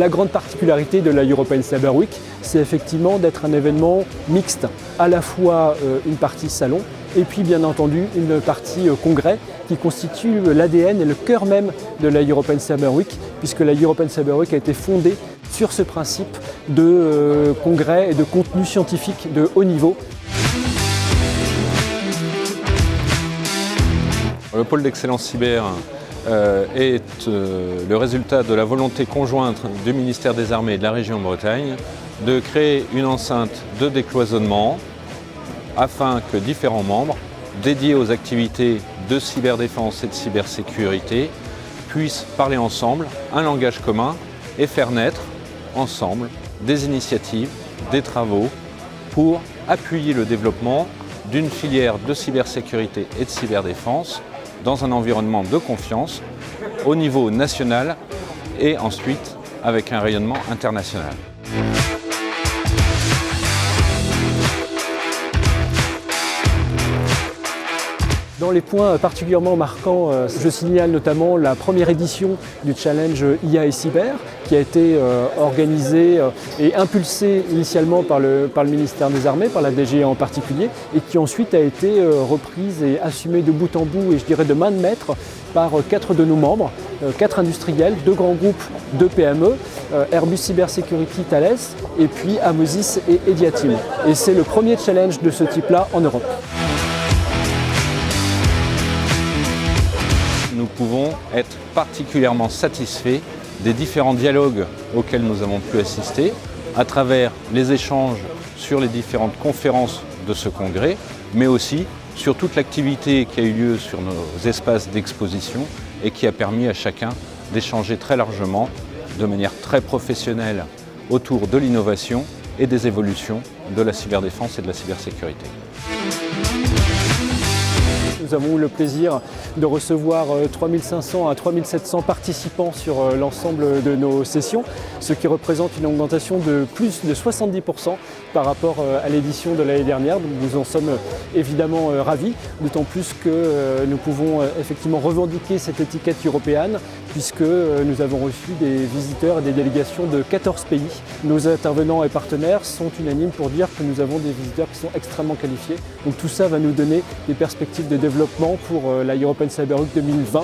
La grande particularité de la European Cyber Week, c'est effectivement d'être un événement mixte, à la fois une partie salon et puis bien entendu une partie congrès qui constitue l'ADN et le cœur même de la European Cyber Week, puisque la European Cyber Week a été fondée sur ce principe de congrès et de contenu scientifique de haut niveau. Le pôle d'excellence cyber est le résultat de la volonté conjointe du ministère des Armées et de la région Bretagne de créer une enceinte de décloisonnement afin que différents membres dédiés aux activités de cyberdéfense et de cybersécurité puissent parler ensemble, un langage commun et faire naître ensemble des initiatives, des travaux pour appuyer le développement d'une filière de cybersécurité et de cyberdéfense dans un environnement de confiance au niveau national et ensuite avec un rayonnement international. Dans les points particulièrement marquants, je signale notamment la première édition du challenge IA et Cyber qui a été organisé et impulsé initialement par le ministère des Armées, par la DGA en particulier, et qui ensuite a été reprise et assumée de bout en bout et je dirais de main de maître par 4 de nos membres, 4 industriels, 2 grands groupes, 2 PME, Airbus Cybersecurity Thales et puis Amosis et Ediatim. Et c'est le premier challenge de ce type-là en Europe. Nous pouvons être particulièrement satisfaits des différents dialogues auxquels nous avons pu assister à travers les échanges sur les différentes conférences de ce congrès, mais aussi sur toute l'activité qui a eu lieu sur nos espaces d'exposition et qui a permis à chacun d'échanger très largement, de manière très professionnelle, autour de l'innovation et des évolutions de la cyberdéfense et de la cybersécurité. Nous avons eu le plaisir de recevoir 3500 à 3700 participants sur l'ensemble de nos sessions, ce qui représente une augmentation de plus de 70% par rapport à l'édition de l'année dernière. Donc nous en sommes évidemment ravis, d'autant plus que nous pouvons effectivement revendiquer cette étiquette européenne puisque nous avons reçu des visiteurs et des délégations de 14 pays. Nos intervenants et partenaires sont unanimes pour dire que nous avons des visiteurs qui sont extrêmement qualifiés. Donc tout ça va nous donner des perspectives de développement pour la European Cyber Week 2020.